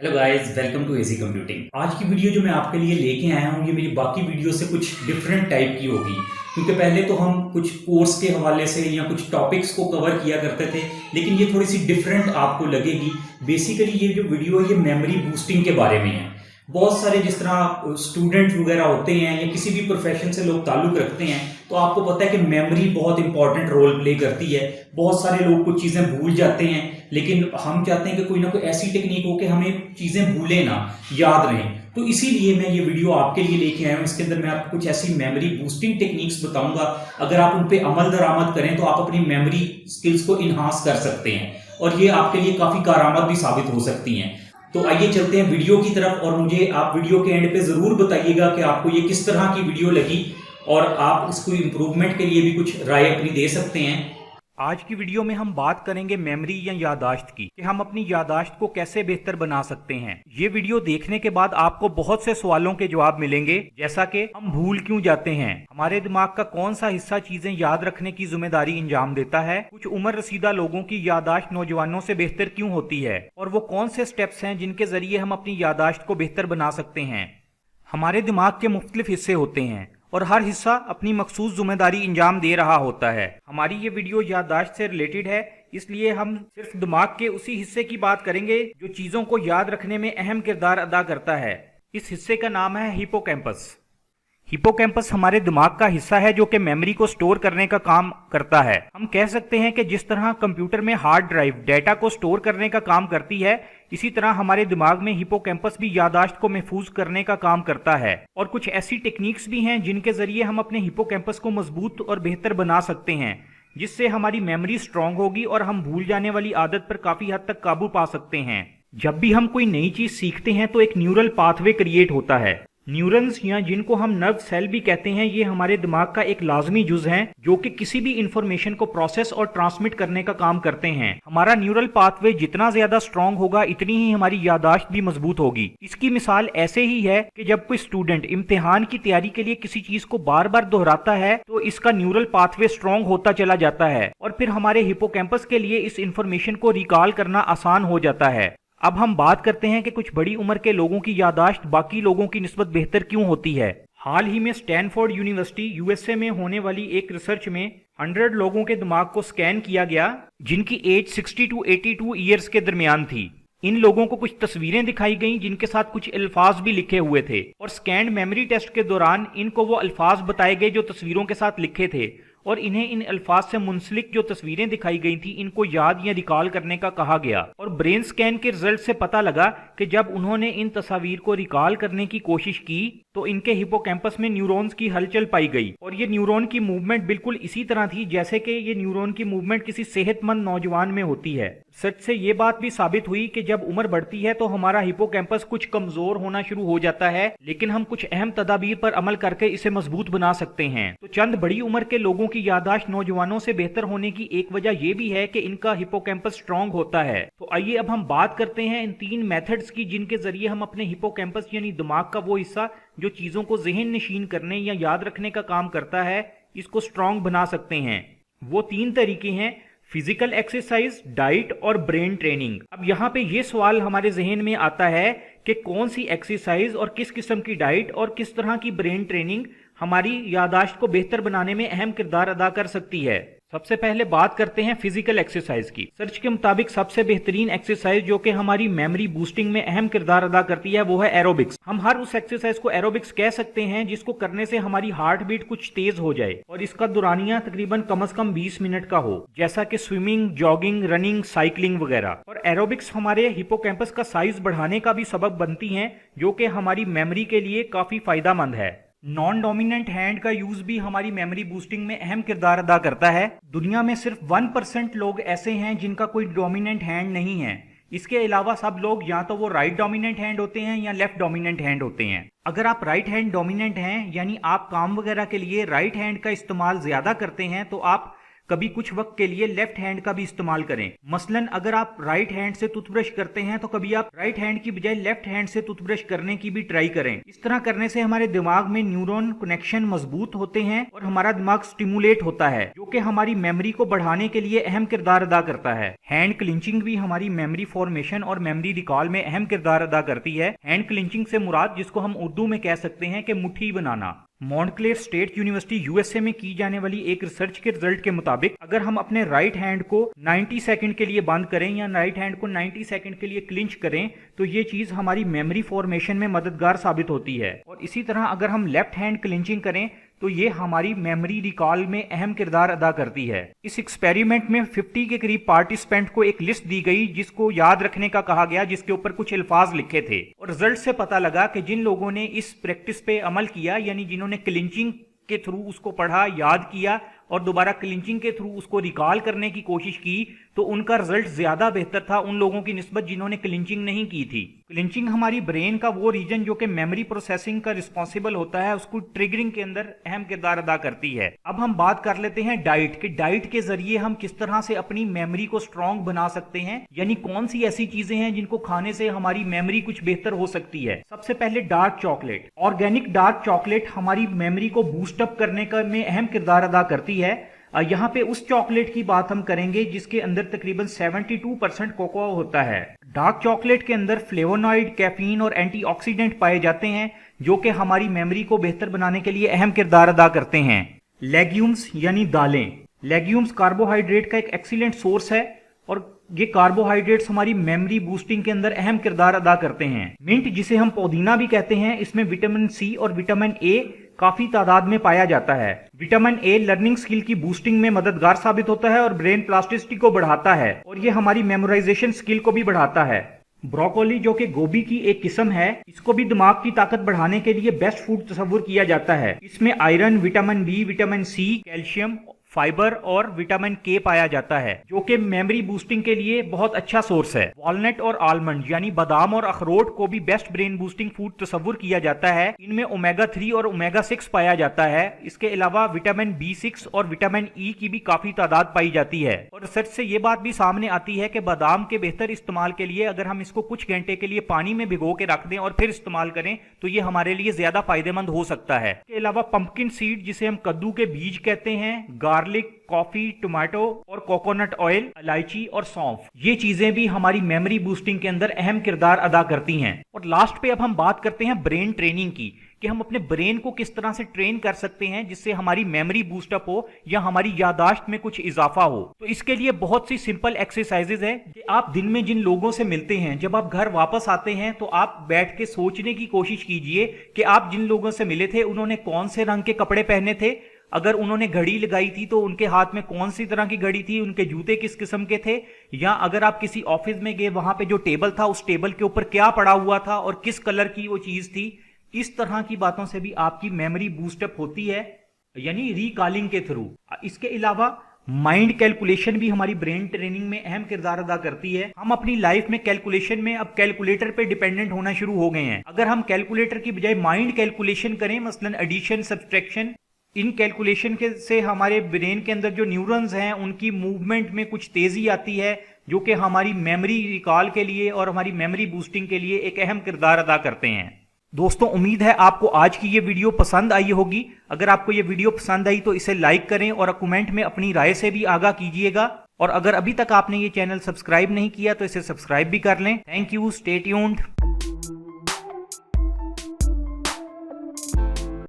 Hello guys, welcome to AG computing. आज की video जो मैं आपके लिए लेके आया हूँ ये मेरी बाकी वीडियो से कुछ डिफरेंट टाइप की होगी, क्योंकि पहले तो हम कुछ कोर्स के हवाले से या कुछ टॉपिक्स को कवर किया करते थे, लेकिन ये थोड़ी सी डिफरेंट आपको लगेगी। बेसिकली ये जो वीडियो है ये मेमोरी बूस्टिंग के बारे में है। बहुत सारे जिस तरह स्टूडेंट वगैरह होते हैं या किसी भी प्रोफेशन से लोग ताल्लुक रखते हैं, तो आपको पता है कि मेमोरी बहुत इंपॉर्टेंट रोल प्ले करती है। बहुत सारे लोग कुछ चीज़ें भूल जाते हैं, लेकिन हम चाहते हैं कि कोई ना कोई ऐसी टेक्निक हो कि हमें चीज़ें भूलें ना, याद रहें। तो इसीलिए मैं ये वीडियो आपके लिए लेके आया हूँ। इसके अंदर मैं आपको कुछ ऐसी मेमोरी बूस्टिंग टेक्निक्स बताऊंगा। अगर आप उन पे अमल दरामद करें तो आप अपनी मेमोरी स्किल्स को इन्हांस कर सकते हैं और ये आपके लिए काफ़ी कारआमद भी साबित हो सकती हैं। तो आइए चलते हैं वीडियो की तरफ, और मुझे आप वीडियो के एंड पे ज़रूर बताइएगा कि आपको ये किस तरह की वीडियो लगी, और आप इसको इम्प्रूवमेंट के लिए भी कुछ राय अपनी दे सकते हैं। आज की वीडियो में हम बात करेंगे मेमोरी या याददाश्त की कि हम अपनी याददाश्त को कैसे बेहतर बना सकते हैं। ये वीडियो देखने के बाद आपको बहुत से सवालों के जवाब मिलेंगे, जैसा कि हम भूल क्यों जाते हैं, हमारे दिमाग का कौन सा हिस्सा चीजें याद रखने की जिम्मेदारी अंजाम देता है, कुछ उम्र रसीदा लोगों की याददाश्त नौजवानों से बेहतर क्यों होती है, और वो कौन से स्टेप्स हैं जिनके जरिए हम अपनी याददाश्त को बेहतर बना सकते हैं। हमारे दिमाग के मुख्तलिफ हिस्से होते हैं और हर हिस्सा अपनी मखसूस जिम्मेदारी अंजाम दे रहा होता है। हमारी ये वीडियो याददाश्त से रिलेटेड है, इसलिए हम सिर्फ दिमाग के उसी हिस्से की बात करेंगे जो चीज़ों को याद रखने में अहम किरदार अदा करता है। इस हिस्से का नाम है हिपोकैम्पस। हिपोकैम्पस हमारे दिमाग का हिस्सा है जो कि मेमोरी को स्टोर करने का काम करता है। हम कह सकते हैं कि जिस तरह कंप्यूटर में हार्ड ड्राइव डेटा को स्टोर करने का काम करती है, इसी तरह हमारे दिमाग में हिपोकैम्पस भी याददाश्त को महफूज करने का काम करता है। और कुछ ऐसी टेक्निक्स भी हैं जिनके जरिए हम अपने हिपोकैम्पस को मजबूत और बेहतर बना सकते हैं, जिससे हमारी मेमोरी स्ट्रांग होगी और हम भूल जाने वाली आदत पर काफी हद तक काबू पा सकते हैं। जब भी हम कोई नई चीज सीखते हैं तो एक न्यूरल पाथवे क्रिएट होता है। न्यूरॉन्स या जिनको हम नर्व सेल भी कहते हैं, ये हमारे दिमाग का एक लाजमी जुज हैं जो कि किसी भी इंफॉर्मेशन को प्रोसेस और ट्रांसमिट करने का काम करते हैं। हमारा न्यूरल पाथवे जितना ज्यादा स्ट्रांग होगा इतनी ही हमारी याददाश्त भी मजबूत होगी। इसकी मिसाल ऐसे ही है कि जब कोई स्टूडेंट इम्तिहान की तैयारी के लिए किसी चीज को बार बार दोहराता है तो इसका न्यूरल पाथवे स्ट्रांग होता चला जाता है और फिर हमारे हिपोकैम्पस के लिए इस इंफॉर्मेशन को रिकॉल करना आसान हो जाता है। अब हम बात करते हैं कि कुछ बड़ी उम्र के लोगों की याददाश्त बाकी लोगों की निस्बत बेहतर क्यों होती है। हाल ही में स्टैनफोर्ड यूनिवर्सिटी यूएसए में होने वाली एक रिसर्च में 100 लोगों के दिमाग को स्कैन किया गया जिनकी एज 60 टू 82 ईयर्स के दरमियान थी। इन लोगों को कुछ तस्वीरें दिखाई गईं जिनके साथ कुछ अल्फाज भी लिखे हुए थे, और स्कैन्ड मेमोरी टेस्ट के दौरान इनको वो अल्फाज बताए गए जो तस्वीरों के साथ लिखे थे, और इन्हें इन अल्फाज से मुंसलिक जो तस्वीरें दिखाई गई थी इनको याद या रिकॉल करने का कहा गया। और ब्रेन स्कैन के रिजल्ट से पता लगा कि जब उन्होंने इन तस्वीर को रिकॉल करने की कोशिश की तो इनके हिपोकैम्पस में न्यूरॉन्स की हलचल पाई गई, और ये न्यूरॉन की मूवमेंट बिल्कुल इसी तरह थी जैसे कि ये न्यूरॉन की मूवमेंट किसी सेहतमंद नौजवान में होती है। सच से ये बात भी साबित हुई कि जब उम्र बढ़ती है तो हमारा हिपोकैम्पस कुछ कमजोर होना शुरू हो जाता है, लेकिन हम कुछ अहम तदाबीर पर अमल करके इसे मजबूत बना सकते हैं। तो चंद बड़ी उम्र के लोगों की याददाश्त नौजवानों से बेहतर होने की एक वजह यह भी है कि इनका हिपोकैम्पस स्ट्रांग होता है। तो आइए अब हम बात करते हैं इन 3 मेथड्स की जिनके जरिए हम अपने हिपोकैम्पस यानी दिमाग का वो हिस्सा जो चीजों को ज़हन नशीन करने या याद रखने का काम करता है, इसको स्ट्रांग बना सकते हैं। वो 3 तरीके हैं: फिजिकल एक्सरसाइज, डाइट और ब्रेन ट्रेनिंग। अब यहाँ पे ये सवाल हमारे जहन में आता है कि कौन सी एक्सरसाइज और किस किस्म की डाइट और किस तरह की ब्रेन ट्रेनिंग हमारी याददाश्त को बेहतर बनाने में अहम किरदार अदा कर सकती है। सबसे पहले बात करते हैं फिजिकल एक्सरसाइज की। सर्च के मुताबिक सबसे बेहतरीन एक्सरसाइज जो कि हमारी मेमोरी बूस्टिंग में अहम किरदार अदा करती है वो है एरोबिक्स। हम हर उस एक्सरसाइज को एरोबिक्स कह सकते हैं जिसको करने से हमारी हार्ट बीट कुछ तेज हो जाए और इसका दुरानिया तकरीबन कम से कम 20 मिनट का हो, जैसा कि स्विमिंग, जॉगिंग, रनिंग, साइकिलिंग वगैरह। और एरोबिक्स हमारे हिपोकैम्पस का साइज बढ़ाने का भी सबब बनती है जो कि हमारी मेमोरी के लिए काफी फायदेमंद है। नॉन डोमिनेंट हैंड का यूज भी हमारी मेमोरी बूस्टिंग में अहम किरदार अदा करता है। दुनिया में सिर्फ 1% लोग ऐसे हैं जिनका कोई डोमिनेंट हैंड नहीं है। इसके अलावा सब लोग या तो वो राइट डोमिनेंट हैंड होते हैं या लेफ्ट डोमिनेंट हैंड होते हैं। अगर आप राइट हैंड डोमिनेंट हैं यानी आप काम वगैरह के लिए राइट हैंड का इस्तेमाल ज्यादा करते हैं तो आप कभी कुछ वक्त के लिए लेफ्ट हैंड का भी इस्तेमाल करें। मसलन अगर आप राइट हैंड से टूथब्रश करते हैं तो कभी आप राइट हैंड की बजाय लेफ्ट हैंड से टूथब्रश करने की भी ट्राई करें। इस तरह करने से हमारे दिमाग में न्यूरॉन कनेक्शन मजबूत होते हैं और हमारा दिमाग स्टिमुलेट होता है, जो कि हमारी मेमोरी को बढ़ाने के लिए अहम किरदार अदा करता है। हैंड क्लिंचिंग भी हमारी मेमोरी फॉर्मेशन और मेमोरी रिकॉल में अहम किरदार अदा करती है। हैंड क्लिंचिंग से मुराद, जिसको हम उर्दू में कह सकते हैं कि मुट्ठी बनाना। मॉन्टक्लेर स्टेट यूनिवर्सिटी यूएसए में की जाने वाली एक रिसर्च के रिजल्ट के मुताबिक अगर हम अपने राइट हैंड को 90 सेकंड के लिए बंद करें या राइट हैंड को 90 सेकंड के लिए क्लिंच करें तो ये चीज हमारी मेमोरी फॉर्मेशन में मददगार साबित होती है। और इसी तरह अगर हम लेफ्ट हैंड क्लिंचिंग करें तो ये हमारी मेमोरी रिकॉल में अहम किरदार अदा करती है। इस एक्सपेरिमेंट में 50 के करीब पार्टिसिपेंट को एक लिस्ट दी गई जिसको याद रखने का कहा गया, जिसके ऊपर कुछ अल्फाज लिखे थे। और रिजल्ट से पता लगा कि जिन लोगों ने इस प्रैक्टिस पे अमल किया, यानी जिन्होंने क्लिंचिंग के थ्रू उसको पढ़ा, याद किया और दोबारा क्लिंचिंग के थ्रू उसको रिकॉल करने की कोशिश की, तो उनका रिजल्ट ज्यादा बेहतर था उन लोगों की निस्बत जिन्होंने क्लिंचिंग नहीं की थी। क्लिंचिंग हमारी ब्रेन का वो रीजन जो कि मेमोरी प्रोसेसिंग का रिस्पॉन्सिबल होता है, उसको ट्रिगरिंग के अंदर अहम किरदार अदा करती है। अब हम बात कर लेते हैं डाइट के। डाइट के जरिए हम किस तरह से अपनी मेमोरी को स्ट्रॉन्ग बना सकते हैं, यानी कौन सी ऐसी चीजें हैं जिनको खाने से हमारी मेमोरी कुछ बेहतर हो सकती है। सबसे पहले dark chocolate. Organic dark chocolate हमारी मेमोरी को बूस्ट अप करने का में अहम किरदार अदा करती है। यहाँ पे उस चॉकलेट की बात हम करेंगे जिसके अंदर तकरीबन 72% कोकोआ होता है। डार्क चॉकलेट के अंदर फ्लेवोनॉइड, कैफीन और एंटीऑक्सीडेंट पाए जाते हैं जो कि हमारी मेमोरी को बेहतर बनाने के लिए अहम किरदार अदा करते हैं। लेग्यूम्स यानी दालें। लेग्यूम्स कार्बोहाइड्रेट का एक एक्सीलेंट सोर्स है और ये कार्बोहाइड्रेट्स हमारी मेमोरी बूस्टिंग के अंदर अहम किरदार अदा करते हैं। मिंट, जिसे हम पुदीना भी कहते हैं, इसमें विटामिन सी और विटामिन ए काफी तादाद में पाया जाता है। विटामिन ए लर्निंग स्किल की बूस्टिंग में मददगार साबित होता है और ब्रेन प्लास्टिसिटी को बढ़ाता है और ये हमारी मेमोराइजेशन स्किल को भी बढ़ाता है। ब्रोकोली, जो कि गोभी की एक किस्म है, इसको भी दिमाग की ताकत बढ़ाने के लिए बेस्ट फूड तस्वुर किया जाता है। इसमें iron, vitamin B, vitamin C, calcium, fibre और विटामिन के पाया जाता है, जो कि मेमोरी बूस्टिंग के लिए बहुत अच्छा सोर्स है। वॉलनट और आलमंड यानी बादाम और अखरोट को भी बेस्ट ब्रेन बूस्टिंग फूड तस्वुर किया जाता है। इनमें ओमेगा 3 और ओमेगा 6 पाया जाता है। इसके अलावा विटामिन B6 और विटामिन ई की भी काफी तादाद पाई जाती है। और रिसर्च से ये बात भी सामने आती है कि बादाम के बेहतर इस्तेमाल के लिए अगर हम इसको कुछ घंटे के लिए पानी में भिगो के रख दें और फिर इस्तेमाल करें तो ये हमारे लिए ज्यादा फायदेमंद हो सकता है। इसके अलावा पंपकिन सीड, जिसे हम कद्दू के बीज कहते हैं, गार्लिक, कॉफी, टोमेटो और कोकोनट ऑयल, इलायची और सौंफ, ये चीजें भी हमारी मेमोरी बूस्टिंग के अंदर अहम किरदार अदा करती हैं। और लास्ट पे अब हम बात करते हैं ब्रेन ट्रेनिंग की, कि हम अपने ब्रेन को किस तरह से ट्रेन कर सकते हैं जिससे हमारी मेमोरी बूस्टअप हो या हमारी यादाश्त में कुछ इजाफा हो। तो इसके लिए बहुत सी सिंपल एक्सरसाइजेज हैं कि आप दिन में जिन लोगों से मिलते हैं, जब आप घर वापस आते हैं तो आप बैठ के सोचने की कोशिश कीजिए कि आप जिन लोगों से मिले थे उन्होंने कौन से रंग के कपड़े पहने थे, अगर उन्होंने घड़ी लगाई थी तो उनके हाथ में कौन सी तरह की घड़ी थी, उनके जूते किस किस्म के थे, या अगर आप किसी ऑफिस में गए वहां पे जो टेबल था उस टेबल के ऊपर क्या पड़ा हुआ था और किस कलर की वो चीज थी। इस तरह की बातों से भी आपकी मेमोरी बूस्टअप होती है, यानी रिकॉलिंग के थ्रू। इसके अलावा माइंड कैलकुलेशन भी हमारी ब्रेन ट्रेनिंग में अहम किरदार अदा करती है। हम अपनी लाइफ में कैलकुलेशन में अब कैलकुलेटर पे डिपेंडेंट होना शुरू हो गए हैं। अगर हम कैलकुलेटर की बजाय माइंड कैलकुलेशन करें, मसलन एडिशन, सब्सट्रैक्शन, इन कैलकुलेशन के से हमारे ब्रेन के अंदर जो न्यूरॉन्स हैं उनकी मूवमेंट में कुछ तेजी आती है, जो कि हमारी मेमोरी रिकॉल के लिए और हमारी मेमोरी बूस्टिंग के लिए एक अहम किरदार अदा करते हैं। दोस्तों, उम्मीद है आपको आज की ये वीडियो पसंद आई होगी। अगर आपको ये वीडियो पसंद आई तो इसे लाइक करें और कमेंट में अपनी राय से भी आगाह कीजिएगा। और अगर अभी तक आपने ये चैनल सब्सक्राइब नहीं किया तो इसे सब्सक्राइब भी कर लें। Thank you, stay tuned.